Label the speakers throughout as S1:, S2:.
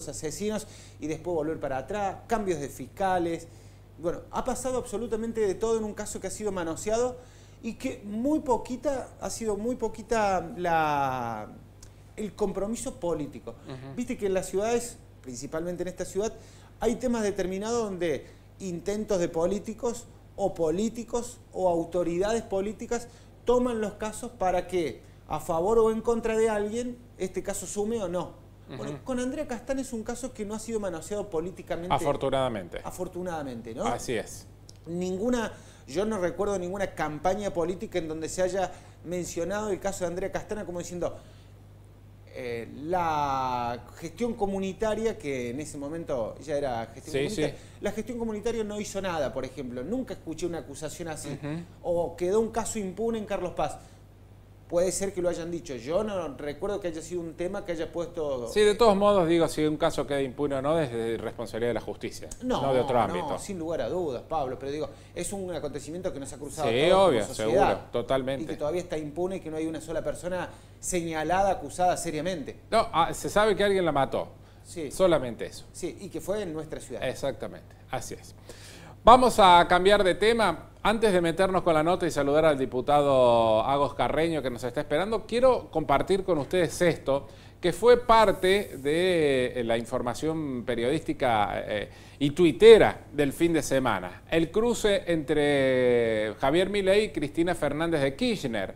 S1: los asesinos y después volver para atrás, cambios de fiscales. Bueno, ha pasado absolutamente de todo en un caso que ha sido manoseado y que ha sido muy poquita el compromiso político. Viste que en las ciudades, principalmente en esta ciudad, hay temas determinados donde intentos de políticos o autoridades políticas toman los casos para que, a favor o en contra de alguien, este caso sume o no. Bueno, con Andrea Castán es un caso que no ha sido manoseado políticamente.
S2: Afortunadamente.
S1: Afortunadamente, ¿no?
S2: Así es.
S1: Yo no recuerdo ninguna campaña política en donde se haya mencionado el caso de Andrea Castana como diciendo la gestión comunitaria, que en ese momento ya era gestión comunitaria, la gestión comunitaria no hizo nada, por ejemplo. Nunca escuché una acusación así. O quedó un caso impune en Carlos Paz. Puede ser que lo hayan dicho. Yo no recuerdo que haya sido un tema que haya puesto...
S2: Sí, de todos modos, digo, si un caso queda impune o no, es de responsabilidad de la justicia, no de otro ámbito.
S1: No, sin lugar a dudas, Pablo. Pero digo, es un acontecimiento que nos ha cruzado
S2: sí,
S1: a todos
S2: obvio,
S1: como sociedad.
S2: Seguro, totalmente.
S1: Y que todavía está impune y que no hay una sola persona señalada, acusada seriamente.
S2: No, se sabe que alguien la mató.
S1: Sí.
S2: Solamente eso.
S1: Sí, y que fue en nuestra ciudad.
S2: Exactamente, así es. Vamos a cambiar de tema. Antes de meternos con la nota y saludar al diputado Agos Carreño que nos está esperando, quiero compartir con ustedes esto, que fue parte de la información periodística y tuitera del fin de semana. El cruce entre Javier Milei y Cristina Fernández de Kirchner.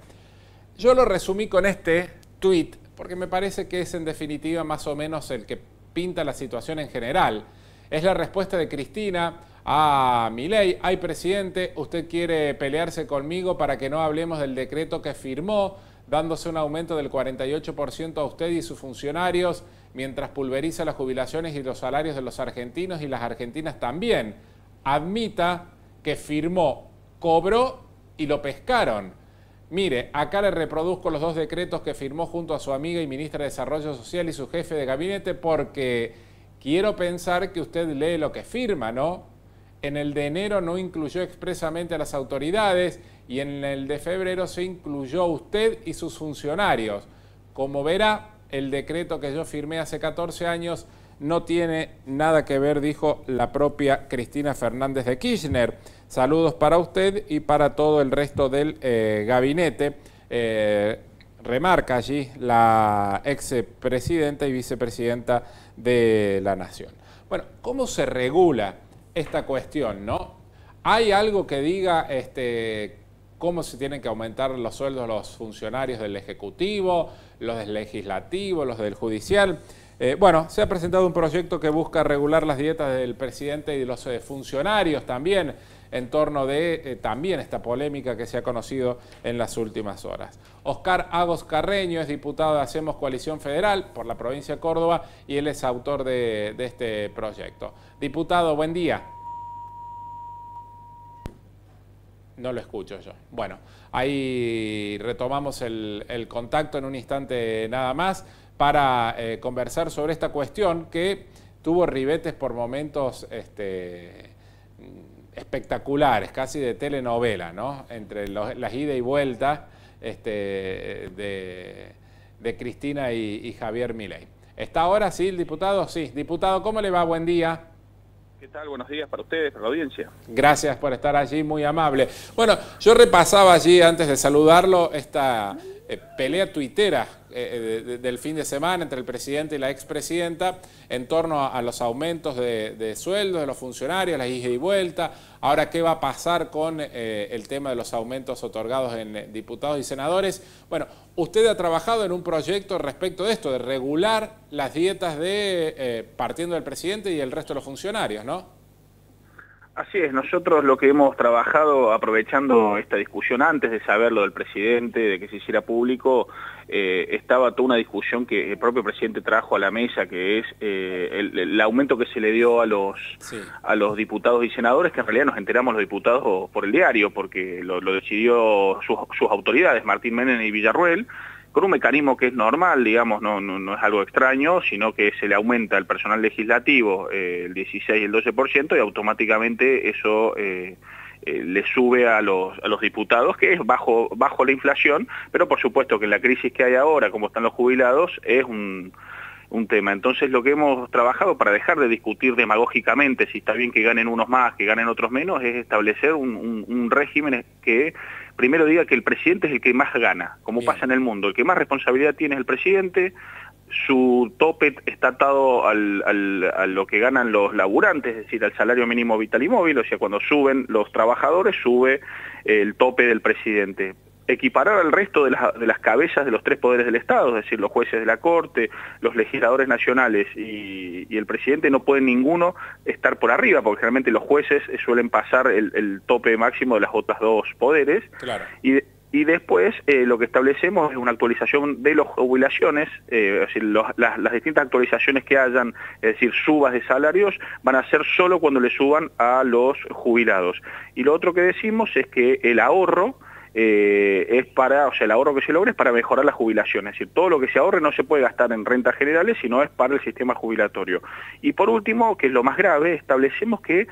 S2: Yo lo resumí con este tuit, porque me parece que es en definitiva más o menos el que pinta la situación en general. Es la respuesta de Cristina a Milei: ay, presidente, usted quiere pelearse conmigo para que no hablemos del decreto que firmó, dándose un aumento del 48% a usted y sus funcionarios, mientras pulveriza las jubilaciones y los salarios de los argentinos y las argentinas también. Admita que firmó, cobró y lo pescaron. Mire, acá le reproduzco los dos decretos que firmó junto a su amiga y ministra de Desarrollo Social y su jefe de gabinete, porque quiero pensar que usted lee lo que firma, ¿no? En el de enero no incluyó expresamente a las autoridades y en el de febrero se incluyó usted y sus funcionarios. Como verá, el decreto que yo firmé hace 14 años no tiene nada que ver, dijo la propia Cristina Fernández de Kirchner. Saludos para usted y para todo el resto del gabinete. Remarca allí la expresidenta y vicepresidenta de la Nación. Bueno, ¿cómo se regula esta cuestión, no? ¿Hay algo que diga cómo se tienen que aumentar los sueldos de los funcionarios del Ejecutivo, los del Legislativo, los del Judicial? Bueno, se ha presentado un proyecto que busca regular las dietas del presidente y de los funcionarios también, en torno de también esta polémica que se ha conocido en las últimas horas. Oscar Agos Carreño es diputado de Hacemos Coalición Federal por la provincia de Córdoba y él es autor de este proyecto. Diputado, buen día. No lo escucho yo. Bueno, ahí retomamos el contacto en un instante nada más para conversar sobre esta cuestión que tuvo ribetes por momentos espectaculares, casi de telenovela, ¿no? Entre las ida y vuelta de Cristina y Javier Milei. ¿Está ahora sí el diputado? Sí. Diputado, ¿cómo le va? Buen día.
S3: ¿Qué tal? Buenos días para ustedes, para la audiencia.
S2: Gracias por estar allí, muy amable. Bueno, yo repasaba allí, antes de saludarlo, esta pelea tuitera del fin de semana entre el presidente y la expresidenta en torno a los aumentos de sueldos de los funcionarios, la ida y vuelta. Ahora, ¿qué va a pasar con el tema de los aumentos otorgados en diputados y senadores? Bueno, usted ha trabajado en un proyecto respecto de esto, de regular las dietas partiendo del presidente y el resto de los funcionarios, ¿no?
S3: Así es, nosotros lo que hemos trabajado, aprovechando esta discusión antes de saber lo del presidente, de que se hiciera público, estaba toda una discusión que el propio presidente trajo a la mesa, que es el aumento que se le dio a los diputados y senadores, que en realidad nos enteramos los diputados por el diario, porque lo decidió sus autoridades, Martín Menem y Villarruel, con un mecanismo que es normal, digamos, no es algo extraño, sino que se le aumenta al personal legislativo el 16 y el 12% y automáticamente eso le sube a los diputados, que es bajo la inflación, pero por supuesto que en la crisis que hay ahora, como están los jubilados, es un tema. Entonces lo que hemos trabajado para dejar de discutir demagógicamente si está bien que ganen unos más, que ganen otros menos, es establecer un régimen que primero diga que el presidente es el que más gana, como pasa en el mundo. El que más responsabilidad tiene es el presidente, su tope está atado a lo que ganan los laburantes, es decir, al salario mínimo vital y móvil, o sea, cuando suben los trabajadores, sube el tope del presidente. Equiparar al resto de las cabezas de los tres poderes del Estado, es decir, los jueces de la Corte, los legisladores nacionales y el presidente, no pueden ninguno estar por arriba, porque generalmente los jueces suelen pasar el tope máximo de las otras dos poderes.
S2: Claro.
S3: Y después lo que establecemos es una actualización de las jubilaciones, es decir, las distintas actualizaciones que hayan, es decir, subas de salarios, van a ser solo cuando le suban a los jubilados. Y lo otro que decimos es que el ahorro es para, o sea, el ahorro que se logre es para mejorar las jubilaciones, es decir, todo lo que se ahorre no se puede gastar en rentas generales, sino es para el sistema jubilatorio. Y por último, que es lo más grave, establecemos que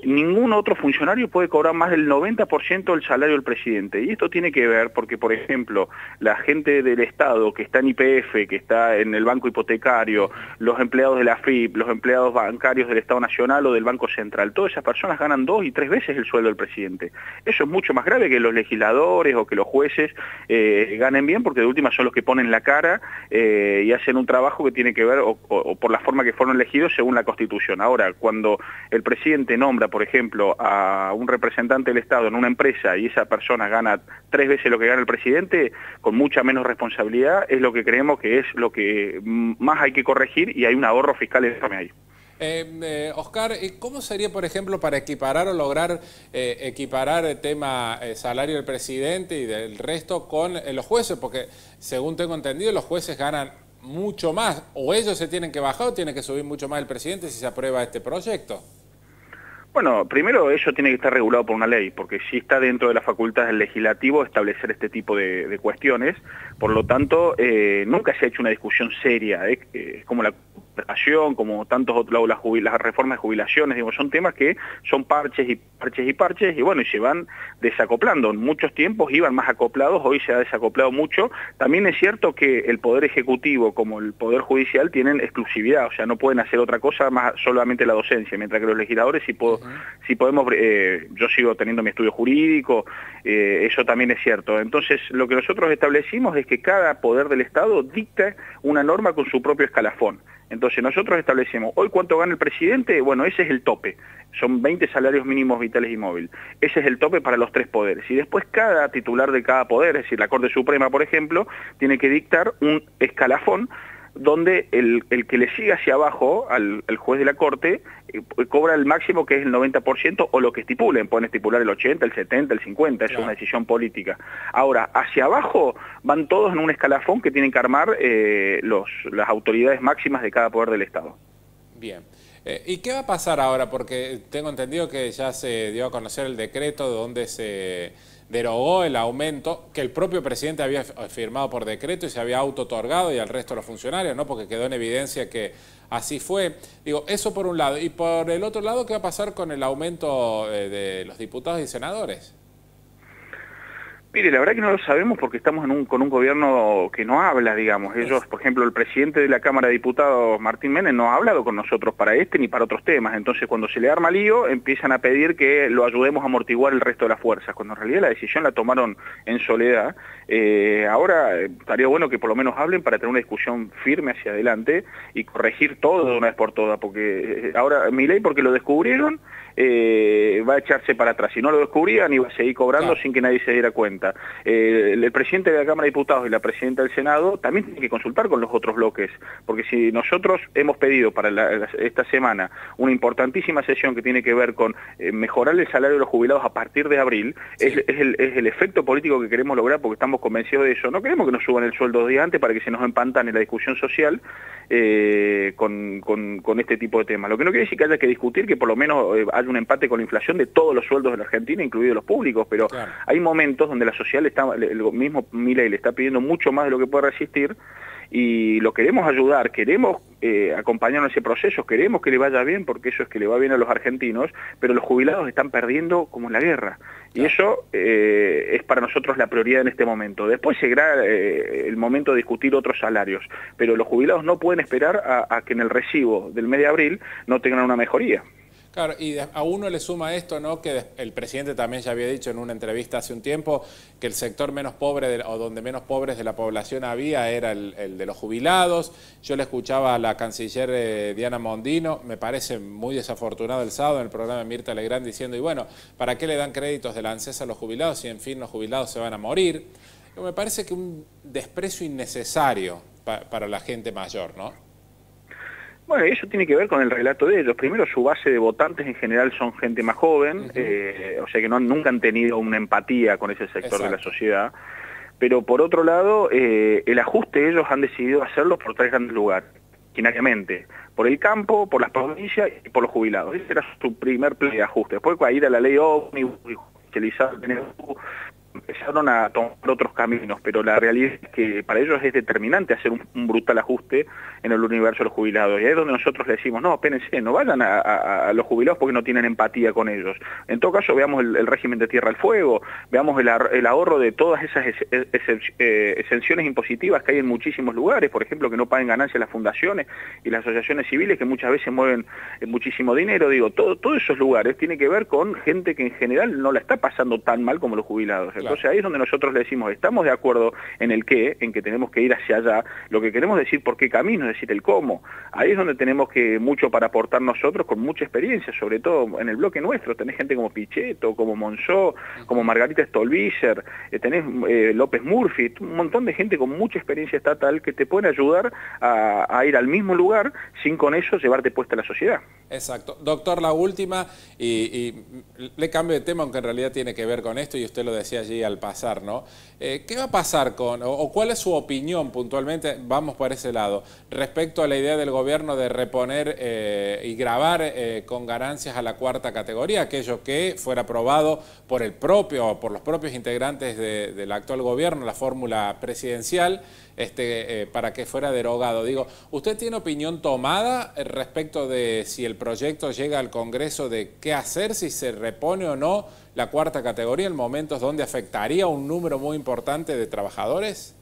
S3: ningún otro funcionario puede cobrar más del 90% del salario del presidente. Y esto tiene que ver porque, por ejemplo, la gente del Estado que está en YPF, que está en el Banco Hipotecario, los empleados de la AFIP, los empleados bancarios del Estado Nacional o del Banco Central, todas esas personas ganan 2 y 3 veces el sueldo del presidente. Eso es mucho más grave que los legisladores o que los jueces ganen bien, porque de última son los que ponen la cara y hacen un trabajo que tiene que ver o por la forma que fueron elegidos según la Constitución. Ahora, cuando el presidente nombra, por ejemplo, a un representante del Estado en una empresa y esa persona gana 3 veces lo que gana el presidente, con mucha menos responsabilidad, es lo que creemos que es lo que más hay que corregir y hay un ahorro fiscal enorme ahí.
S2: Oscar, ¿cómo sería, por ejemplo, para equiparar o lograr equiparar el tema salario del presidente y del resto con los jueces? Porque, según tengo entendido, los jueces ganan mucho más, o ellos se tienen que bajar o tiene que subir mucho más el presidente si se aprueba este proyecto.
S3: Bueno, primero eso tiene que estar regulado por una ley, porque sí está dentro de las facultades del legislativo establecer este tipo de cuestiones, por lo tanto nunca se ha hecho una discusión seria, es como la contratación, como tantos otros, las reformas de jubilaciones, digo, son temas que son parches y parches y parches, y bueno, y se van desacoplando. En muchos tiempos iban más acoplados, hoy se ha desacoplado mucho. También es cierto que el Poder Ejecutivo como el Poder Judicial tienen exclusividad, o sea, no pueden hacer otra cosa más solamente la docencia, mientras que los legisladores sí podemos, yo sigo teniendo mi estudio jurídico, eso también es cierto. Entonces, lo que nosotros establecimos es que cada poder del Estado dicta una norma con su propio escalafón. Entonces nosotros establecemos, hoy cuánto gana el presidente, bueno, ese es el tope, son 20 salarios mínimos vitales y móvil, ese es el tope para los tres poderes, y después cada titular de cada poder, es decir, la Corte Suprema, por ejemplo, tiene que dictar un escalafón donde el que le siga hacia abajo al juez de la Corte cobra el máximo, que es el 90%, o lo que estipulen, pueden estipular el 80, el 70, el 50, eso es una decisión política. Ahora, hacia abajo van todos en un escalafón que tienen que armar las autoridades máximas de cada poder del Estado.
S2: Bien. ¿Y qué va a pasar ahora? Porque tengo entendido que ya se dio a conocer el decreto donde se derogó el aumento que el propio presidente había firmado por decreto y se había auto-otorgado y al resto de los funcionarios, ¿no? Porque quedó en evidencia que así fue. Digo, eso por un lado. Y por el otro lado, ¿qué va a pasar con el aumento de los diputados y senadores?
S3: Mire, la verdad que no lo sabemos porque estamos con un gobierno que no habla, digamos. Ellos, por ejemplo, el presidente de la Cámara de Diputados, Martín Menem, no ha hablado con nosotros para este ni para otros temas. Entonces, cuando se le arma lío, empiezan a pedir que lo ayudemos a amortiguar el resto de las fuerzas, cuando en realidad la decisión la tomaron en soledad. Ahora estaría bueno que por lo menos hablen para tener una discusión firme hacia adelante y corregir todo de una vez por todas, porque ahora Milei, porque lo descubrieron, va a echarse para atrás. Si no lo descubrían, iba a seguir cobrando sin que nadie se diera cuenta. El presidente de la Cámara de Diputados y la presidenta del Senado también tienen que consultar con los otros bloques, porque si nosotros hemos pedido para esta semana una importantísima sesión que tiene que ver con mejorar el salario de los jubilados a partir de abril, es el efecto político que queremos lograr, porque estamos convencidos de eso. No queremos que nos suban el sueldo 2 días antes para que se nos empantane la discusión social con este tipo de temas. Lo que no quiere decir que haya que discutir que por lo menos haya un empate con la inflación de todos los sueldos de la Argentina, incluidos los públicos, pero hay momentos donde la la sociedad el mismo Milei le está pidiendo mucho más de lo que puede resistir, y lo queremos ayudar, queremos acompañar en ese proceso, queremos que le vaya bien, porque eso es que le va bien a los argentinos, pero los jubilados están perdiendo como en la guerra, y eso es para nosotros la prioridad en este momento. Después llegará el momento de discutir otros salarios, pero los jubilados no pueden esperar a que en el recibo del mes de abril no tengan una mejoría.
S2: Claro, y a uno le suma esto, ¿no? Que el presidente también ya había dicho en una entrevista hace un tiempo que el sector menos pobre o donde menos pobres de la población había era el de los jubilados. Yo le escuchaba a la canciller Diana Mondino, me parece muy desafortunado el sábado en el programa de Mirta Legrand diciendo, y bueno, ¿para qué le dan créditos del ANSES a los jubilados si en fin los jubilados se van a morir? Me parece que un desprecio innecesario para la gente mayor, ¿no?
S3: Bueno, eso tiene que ver con el relato de ellos. Primero, su base de votantes en general son gente más joven, o sea que nunca han tenido una empatía con ese sector de la sociedad. Pero por otro lado, el ajuste ellos han decidido hacerlo por 3 grandes lugares, quinariamente. Por el campo, por las provincias y por los jubilados. Ese era su primer plan de ajuste. Después, a ir a la ley ómnibus y judicializar el PNU, empezaron a tomar otros caminos, pero la realidad es que para ellos es determinante hacer un brutal ajuste en el universo de los jubilados, y ahí es donde nosotros le decimos, no, espérense, no vayan a los jubilados porque no tienen empatía con ellos. En todo caso, veamos el régimen de Tierra al Fuego, veamos el ahorro de todas esas exenciones impositivas que hay en muchísimos lugares, por ejemplo, que no paguen ganancias las fundaciones y las asociaciones civiles que muchas veces mueven muchísimo dinero. Digo, todos esos lugares tienen que ver con gente que en general no la está pasando tan mal como los jubilados. Entonces ahí es donde nosotros le decimos, estamos de acuerdo en el qué, en que tenemos que ir hacia allá, lo que queremos decir por qué camino, es decir, el cómo. Ahí es donde tenemos mucho para aportar nosotros, con mucha experiencia, sobre todo en el bloque nuestro. Tenés gente como Pichetto, como Monzó, como Margarita Stolbizer, tenés López Murphy, un montón de gente con mucha experiencia estatal que te pueden ayudar a ir al mismo lugar sin con eso llevarte puesta la sociedad.
S2: Exacto. Doctor, la última, y le cambio de tema, aunque en realidad tiene que ver con esto, y usted lo decía allí al pasar, ¿no? ¿Qué va a pasar o cuál es su opinión puntualmente, vamos por ese lado, respecto a la idea del gobierno de reponer y gravar con ganancias a la 4ª categoría, aquello que fuera aprobado por los propios integrantes del actual gobierno, la fórmula presidencial, para que fuera derogado? Digo, ¿usted tiene opinión tomada respecto de si el proyecto llega al Congreso de qué hacer, si se repone o no la 4ª categoría en momentos donde afectaría a un número muy importante de trabajadores?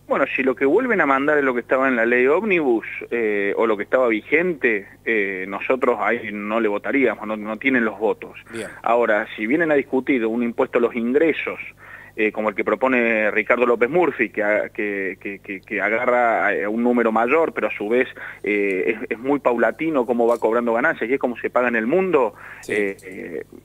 S3: Bueno, si lo que vuelven a mandar es lo que estaba en la ley ómnibus o lo que estaba vigente, nosotros ahí no le votaríamos, no tienen los votos. Bien. Ahora, si vienen a discutir un impuesto a los ingresos, como el que propone Ricardo López Murphy, que agarra un número mayor, pero a su vez es muy paulatino cómo va cobrando ganancias y es como se paga en el mundo. Sí.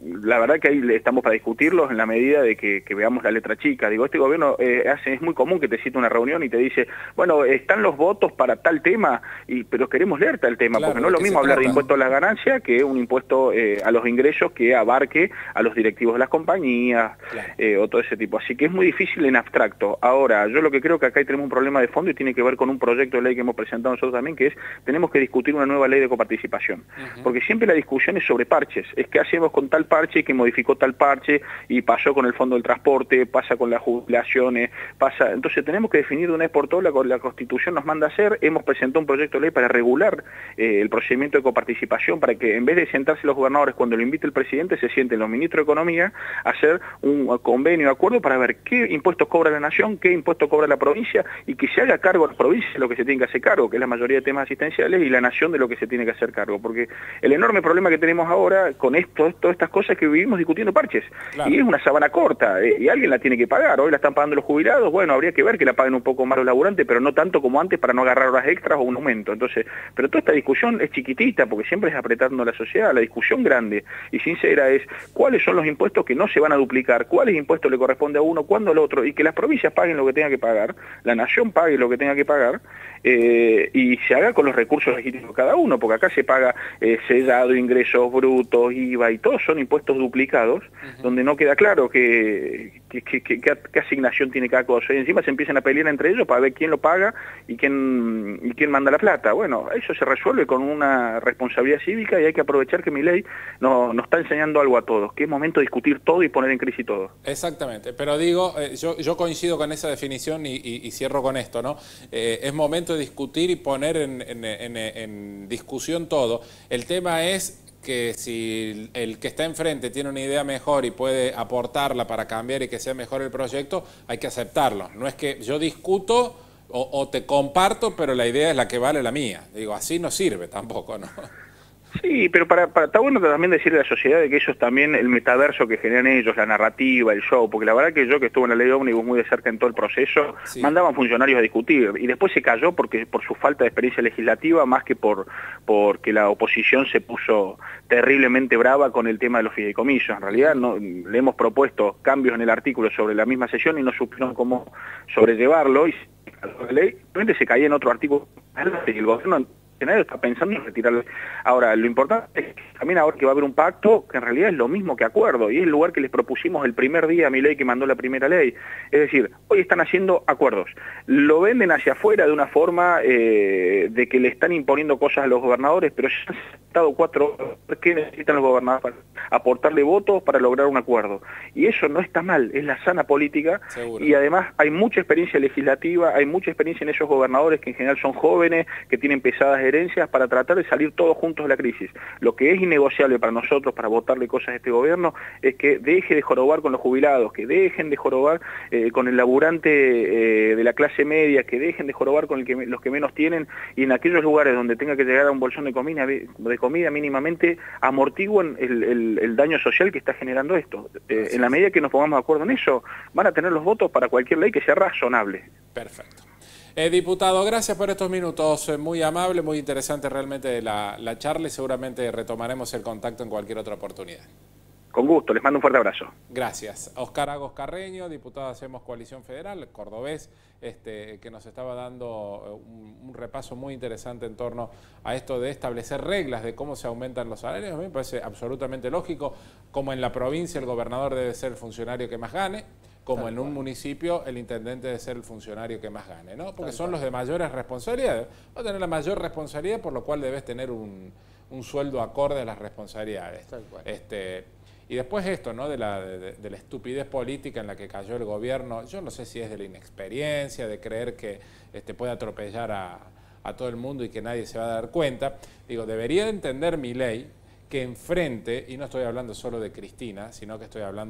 S3: La verdad que ahí estamos para discutirlos en la medida de que veamos la letra chica. Digo, este gobierno es muy común que te cita una reunión y te dice, bueno, están los votos para tal tema, pero queremos leer tal tema, claro, porque no es lo mismo hablar de impuesto a la ganancia que un impuesto a los ingresos que abarque a los directivos de las compañías, claro, o todo ese tipo. Así que es muy difícil en abstracto. Ahora, yo lo que creo que acá tenemos un problema de fondo y tiene que ver con un proyecto de ley que hemos presentado nosotros también, que es, tenemos que discutir una nueva ley de coparticipación. Porque siempre la discusión es sobre parches. Es que hacemos con tal parche, que modificó tal parche, y pasó con el fondo del transporte, pasa con las jubilaciones, pasa... Entonces tenemos que definir de una vez por todas, la Constitución nos manda a hacer, hemos presentado un proyecto de ley para regular el procedimiento de coparticipación, para que en vez de sentarse los gobernadores cuando lo invite el presidente, se sienten los ministros de Economía a hacer un convenio, acuerdo para ver qué impuestos cobra la nación, qué impuestos cobra la provincia, y que se haga cargo a las provincias de lo que se tiene que hacer cargo, que es la mayoría de temas asistenciales, y la nación de lo que se tiene que hacer cargo. Porque el enorme problema que tenemos ahora con todas estas cosas es que vivimos discutiendo parches. Claro. Y es una sábana corta, y alguien la tiene que pagar. Hoy la están pagando los jubilados, bueno, habría que ver que la paguen un poco más los laburantes, pero no tanto como antes para no agarrar horas extras o un aumento. Entonces, pero toda esta discusión es chiquitita, porque siempre es apretando a la sociedad. La discusión grande y sincera es cuáles son los impuestos que no se van a duplicar, cuáles impuestos le corresponde a uno, cuándo al otro, y que las provincias paguen lo que tenga que pagar, la nación pague lo que tenga que pagar, y se haga con los recursos legítimos de cada uno, porque acá se paga sellado, ingresos brutos, IVA, y todos son impuestos duplicados, donde no queda claro qué asignación tiene cada cosa, y encima se empiezan a pelear entre ellos para ver quién lo paga y quién manda la plata. Bueno, eso se resuelve con una responsabilidad cívica, y hay que aprovechar que Milei nos está enseñando algo a todos, que es momento de discutir todo y poner en crisis todo.
S2: Exactamente. pero digo, yo coincido con esa definición y cierro con esto, ¿no? Es momento de discutir y poner en discusión todo. El tema es que si el que está enfrente tiene una idea mejor y puede aportarla para cambiar y que sea mejor el proyecto, hay que aceptarlo. No es que yo discuto o te comparto, pero la idea es la que vale la mía. Digo, así no sirve tampoco, ¿no?
S3: Sí, pero está bueno también decirle a la sociedad de que eso es también el metaverso que generan ellos, la narrativa, el show, porque la verdad que yo que estuve en la ley ómnibus muy de cerca en todo el proceso, sí, mandaban funcionarios a discutir y después se cayó por su falta de experiencia legislativa más que porque la oposición se puso terriblemente brava con el tema de los fideicomisos. En realidad le hemos propuesto cambios en el artículo sobre la misma sesión y no supieron cómo sobrellevarlo y la ley realmente se caía en otro artículo y el gobierno está pensando en retirarlo. Ahora, lo importante es que también ahora que va a haber un pacto, que en realidad es lo mismo que acuerdo, y es el lugar que les propusimos el primer día a Milei que mandó la primera ley. Es decir, hoy están haciendo acuerdos. Lo venden hacia afuera de una forma de que le están imponiendo cosas a los gobernadores, pero ya han estado 4 horas. ¿Qué necesitan los gobernadores para aportarle votos para lograr un acuerdo? Y eso no está mal, es la sana política. Seguro. Y además hay mucha experiencia legislativa, hay mucha experiencia en esos gobernadores que en general son jóvenes, que tienen pesadas herencias para tratar de salir todos juntos de la crisis. Lo que es innegociable para nosotros, para votarle cosas a este gobierno, es que deje de jorobar con los jubilados, que dejen de jorobar con el laburante de la clase media, que dejen de jorobar con los que menos tienen, y en aquellos lugares donde tenga que llegar a un bolsón de comida mínimamente amortiguen el daño social que está generando esto. En la medida que nos pongamos de acuerdo en eso, van a tener los votos para cualquier ley que sea razonable.
S2: Perfecto. Diputado, gracias por estos minutos, muy amable, muy interesante realmente la charla y seguramente retomaremos el contacto en cualquier otra oportunidad.
S3: Con gusto, les mando un fuerte abrazo.
S2: Gracias. Oscar Agos Carreño, diputado de Hacemos Coalición Federal, cordobés, que nos estaba dando un repaso muy interesante en torno a esto de establecer reglas de cómo se aumentan los salarios. A mí me parece absolutamente lógico, como en la provincia el gobernador debe ser el funcionario que más gane, como en un municipio el intendente debe ser el funcionario que más gane, ¿no? Porque son los de mayores responsabilidades. Va a tener la mayor responsabilidad, por lo cual debes tener un sueldo acorde a las responsabilidades. Y después esto, ¿no? de la estupidez política en la que cayó el gobierno. Yo no sé si es de la inexperiencia, de creer que puede atropellar a todo el mundo y que nadie se va a dar cuenta. Digo, debería entender Milei que enfrente, y no estoy hablando solo de Cristina, sino que estoy hablando